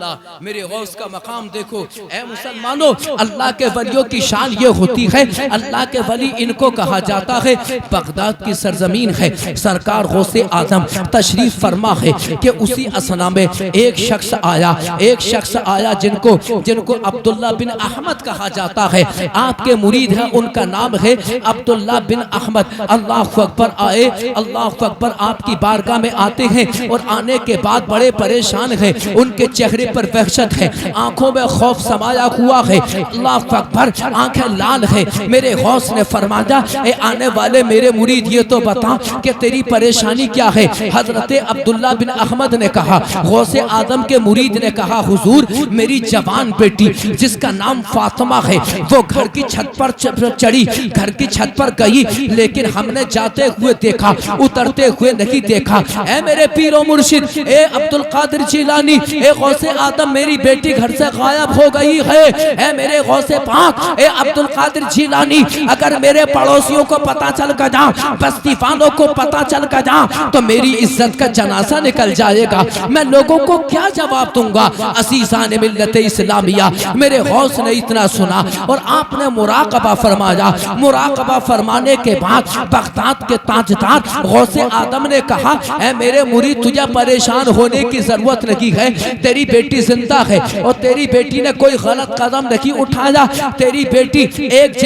अल्लाह, मेरे गौस का मकाम देखो। ऐ मुसलमानों, अल्लाह के वलियों की शान ये होती है, अल्लाह के वली इनको कहा जाता है। बगदाद की सरजमीन है, सरकार गौसे आजम तशरीफ फरमा है कि उसी असना में एक शख्स आया जिनको अब्दुल्ला बिन अहमद कहा जाता है। आपके मुरीद है, उनका नाम है अब्दुल्ला बिन अहमद। अल्लाह अकबर आए, अल्लाह अकबर आपकी बारगाह में आते हैं और आने के बाद बड़े परेशान है, उनके चेहरे पर वहशत है, आंखों में खौफ समाया हुआ है। अल्लाह अकबर, आंखें लाल है। मेरे गौस ने फरमाया, ए आने वाले मेरे मुरीद, ये तो बता कि तेरी परेशानी क्या है। हजरत अब्दुल्ला बिन अहमद ने कहा, गौसे आदम के मुरीद ने कहा, हुजूर मेरी जवान बेटी जिसका नाम फातिमा है, वो घर की छत पर चढ़ी, घर की छत पर गई, लेकिन हमने जाते हुए देखा, उतरते हुए नहीं देखा। ऐ मेरे पीरो मुर्शिद, ए अब्दुल कादिर जिलानी, ए गौसे आदम, मेरी बेटी घर से गायब हो गई है। ऐ मेरे गौसे पाक, ए अब्दुल कादिर जिलानी, अगर मेरे पड़ोसियों को पता चल गया, बस्ती वालों को पता चल गया, तो मेरी इज्जत का जनाजा निकल जाएगा। मैं लोगों को क्या जवाब दूंगा। असीसान मिल्लत इस्लामिया, मेरे गौस ने इतना सुना और आपने मुराकबा फरमाया। मुराकबा फरमाने के बाद बगदाद के ताजदार गौसे आदम ने कहा, ऐ मेरे मुरीद, तुझे परेशान होने की जरूरत नहीं है। तेरी बेटी जिंदा है और तेरी बेटी ने कोई गलत कदम नहीं उठाया। तेरी बेटी एक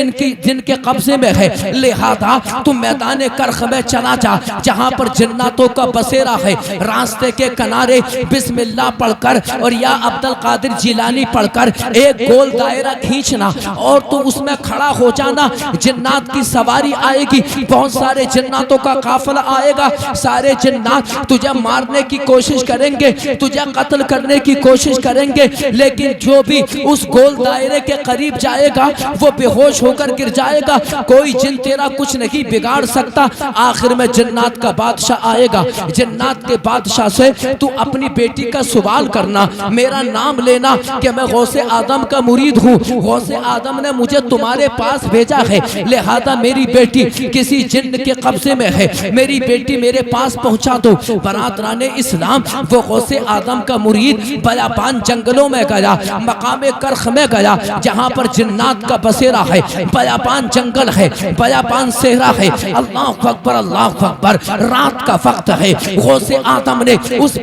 जिनके कब्जे में है, लिहाजा तुम मैदान करख में चला जा, जहाँ पर जन्नतों का बसेरा है। रास्ते के किनारे बिस्मिल्लाह पढ़कर और या अब्दुल कादिर जिलानी पढ़कर एक गोल दायरा खींचना और तुम उसमें खड़ा हो जाना। जन्नत की सवारी आएगी, बहुत सारे जन्नतों का काफिला आएगा। सारे जन्नत तुझे मारने की कोशिश करेंगे, तुझे कत्ल करने की कोशिश करेंगे, लेकिन जो भी उस गोल दायरे के करीब जाएगा वो बेहोश होकर गिर जाएगा। कोई जिन तेरा कुछ नहीं बिगाड़ सकता। आखिर में जन्नत का बादशाह आएगा। जन्नत के बादशाह से तू अपनी बेटी का सवाल करना, मेरा नाम लेना कि मैं गौसे आदम का मुरीद हूँ, गौसे आदम ने मुझे तुम्हारे पास भेजा है, लिहाजा मेरी बेटी किसी जिन्न के कब्जे में है, मेरी बेटी मेरे पास पहुंचा दो। बरादराने इस्लाम, वो गौसे आदम का मुरीद बयाबान जंगलों में गया, मकामे करख में गया, जहाँ पर जिन्नात का बसेरा है। बयाबान जंगल है, बयाबान सेहरा है। अल्लाह अकबर, अल्लाह अकबर। रात का वक्त है। गौसे आदम ने उस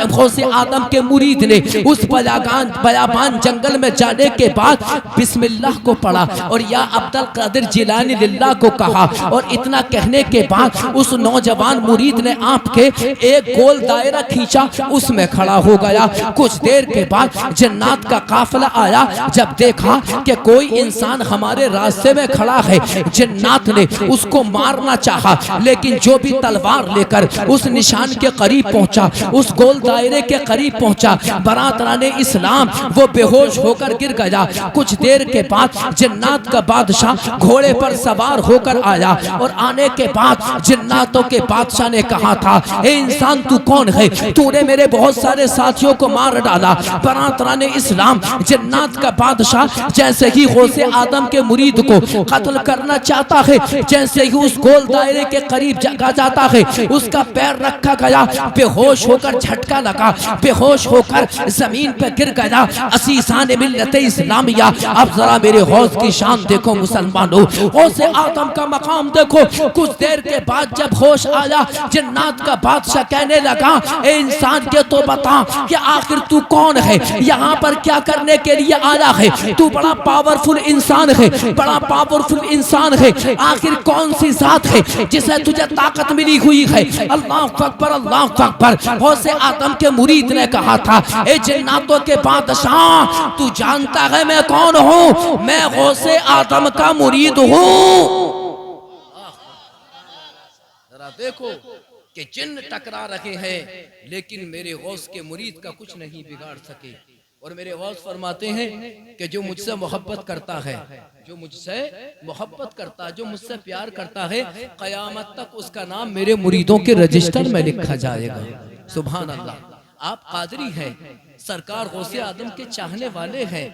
गौसे आदम के मुरीद ने उस बयाबान जंगल में जाने के बाद बिस्मिल्लाह को पढ़ा और या अब्दुल कादिर जिलानी लिल्लाह को कहा, और इतना कहने के बाद उस नौजवान मुरीद ने आपके एक गोल दायरा खींचा, उसमें खड़ा हो गया। कुछ देर के बाद जन्नत का काफिला आया। जब देखा कि कोई इंसान हमारे रास्ते में खड़ा है, जन्नत ने उसको मारना चाहा, लेकिन जो भी तलवार लेकर उस निशान के करीब पहुंचा, उस गोल दायरे के करीब पहुंचा, बरादराने इस्लाम, वो बेहोश होकर गिर गया। कुछ देर के बाद जन्नत का बादशाह घोड़े पर सवार होकर आया और आने के बाद जन्नतों के बादशाह ने कहा था, ए इंसान तू कौन है, तूने मेरे बहुत सारे साथियों को मार डाला। बरादराने इस्लाम, जन्नत का बादशाह जैसे ही गौसे आदम के मुरीद को कत्ल करना चाहता है, जैसे ही उस गोल दायरे के करीब जाता है, उसका पैर रखा गया, बेहोश होकर झटका लगा, बेहोश होकर जमीन पर गिर गया। असीसान मिल्लत इस्लामिया, अब जरा मेरे गौस की शान देखो मुसलमानों, गौसे आदम का मकाम देखो। कुछ देर के बाद जब होश आया, जन्नत का बादशाह कहने लगा, ए इंसान के तो बता कि आखिर तू कौन है, यहाँ पर क्या करने के लिए आया है। तू बड़ा पावरफुल इंसान है, बड़ा पावरफुल इंसान है, आखिर कौन सी जात है जिसे तुझे ताकत मिली हुई है। अल्लाह अकबर, अल्लाह अकबर। गौसे आदम के मुरीद ने कहा था, ए जन्नतों के बादशाह, तू जानता है मैं कौन हूँ, मैं गौसे आदम का मुरीद हूँ। जरा देखो कि जिन्न टकरा रहे हैं, लेकिन मेरे गौस के मुरीद का कुछ नहीं बिगाड़ सके। और मेरे गौस फरमाते हैं कि जो मुझसे मोहब्बत करता है, जो मुझसे मोहब्बत करता, जो मुझसे प्यार करता है, कयामत तक उसका नाम मेरे मुरीदों के रजिस्टर में लिखा जाएगा। सुभान अल्लाह। आप कादरी हैं, सरकार गौसे आदम के चाहने वाले हैं,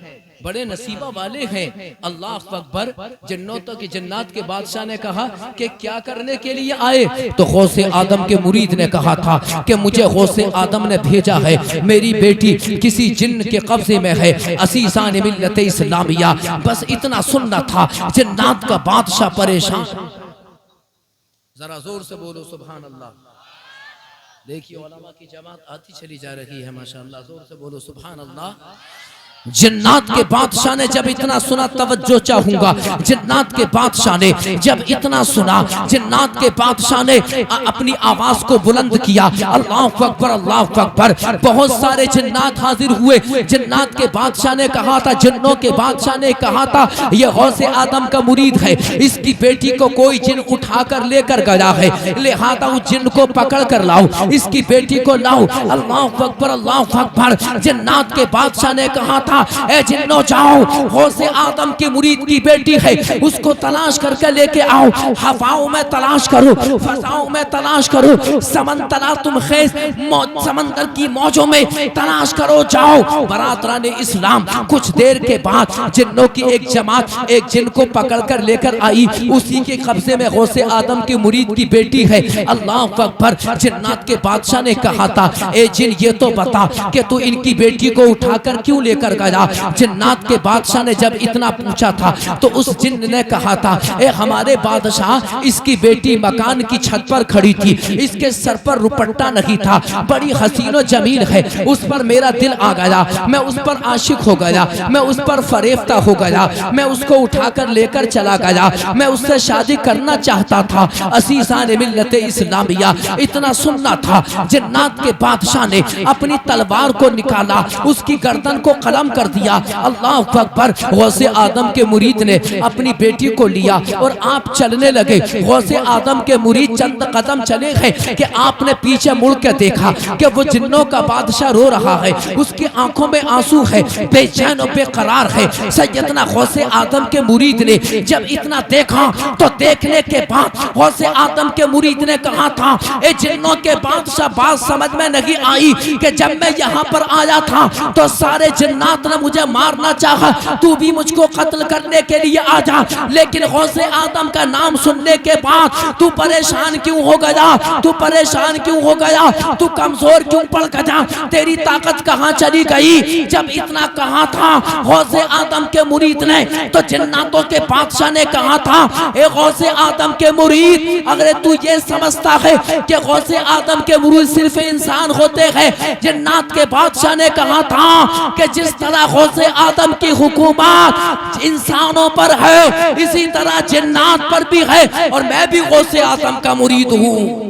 बड़े नसीबा वाले हैं। अल्लाह अकबर। जन्नतों की जन्नत के बादशाह ने कहा कि क्या करने के लिए आए? तो गौसे आदम के मुरीद ने कहा था कि मुझे गौसे आदम ने भेजा है, मेरी बेटी किसी जिन्न के कब्जे में है, असीसान मिल्लत इस्लामिया। बस इतना सुनना था। जन्नत का बादशाह परेशान। जरा जोर से बोलो सुभान अल्लाह। देखिए उलमा की जमात आती चली जा रही है माशाअल्लाह। जोर से बोलो सुभान अल्लाह। जन्नत के बादशाह ने जब इतना सुना, तवज्जो चाहूंगा, जन्नत के बादशाह ने जब इतना सुना, जन्नत के बादशाह ने अपनी आवाज को बुलंद किया, अल्लाह अकबर अल्लाह अकबर। बहुत सारे जन्नत हाजिर हुए। जन्नत के बादशाह ने कहा था, जिन्नों के बादशाह ने कहा था, यह गौसे आदम का मुरीद है, इसकी बेटी को कोई जिन उठा कर लेकर गया है, लिहाजा उस जिन को पकड़ कर लाओ, इसकी बेटी को लाओ। अल्लाह अकबर अल्लाह अकबर। जन्नत के बादशाह ने कहा था, ए जिन्नो जाओ, गौसे आदम की मुरीद की बेटी है, उसको तलाश करके लेके आओ। हवाओं में तलाश करो, फजाओं में तलाश करो, समंदर तुम खेस समंदर की मौजों में तलाश करो, जाओ। बरादरान इस्लाम कुछ देर के बाद जिन्नों की एक जमात एक जिन को पकड़ कर लेकर आई। उसी के कब्जे में गौसे आदम की मुरीद की बेटी है। अल्लाह अकबर। जन्नत के बादशाह ने कहा था, ए जिन ये तो बता कि तू इनकी बेटी को उठाकर क्यों लेकर गया? जन्नत के बादशाह ने जब इतना पूछा था तो उस जिन्न ने कहा था, ए हमारे बादशाह, इसकी बेटी मकान की छत पर खड़ी थी, इसके सर पर रुपट्टा नहीं था, बड़ी हसीनो जमील है, उस पर मेरा दिल आ गया, मैं उस पर आशिक हो गया, मैं उस पर फरेफ्ता हो गया, मैं उसको उठाकर लेकर चला गया, मैं उससे शादी करना चाहता था। असीसान मिल्लत इस्लामिया। इतना सुनना था। जन्नत के बादशाह ने अपनी तलवार को निकाला, उसकी गर्दन को कलम कर दिया। अल्लाह अकबर। गौसे आदम के मुरीद ने अपनी बेटी को लिया और आप चलने लगे। गौसे आदम के मुरीद चंद कदम चले गए कि आपने पीछे मुड़ के देखा कि वो जिन्नों का बादशाह रो रहा है, उसकी आंखों में आंसू है, बेचैन और बेकरार है। सैयदना गौसे आदम के मुरीद ने जब इतना देखा तो देखने के बाद गौसे आदम के मुरीद ने कहा था, ए जिन्नों के बादशाह, बात समझ में नहीं आई कि जब मैं यहाँ पर आया था तो सारे जिन्नात ने मुझे मारना चाहा, तू भी मुझको कत्ल करने के लिए आ जा, लेकिन गौसे आदम का नाम सुनने के बाद तू परेशान क्यों हो गया? तू परेशान क्यों हो गया? तू कमजोर क्यों पड़ गया? तेरी ताकत कहाँ चली गई? जब इतना कहा था गौसे आदम के मुरीद ने तो जन्नतों के बादशाह ने कहा था, ए गौसे आदम के मुरीद, अगर तू ये समझता है कि गौसे आदम के मुरीद सिर्फ इंसान होते हैं, जन्नत के बादशाह ने कहा था कि जिस तरह गौसे आदम की हुकूमत इंसानों पर है, इसी तरह जन्नत पर भी है, और मैं भी गौसे आदम का मुरीद हूँ।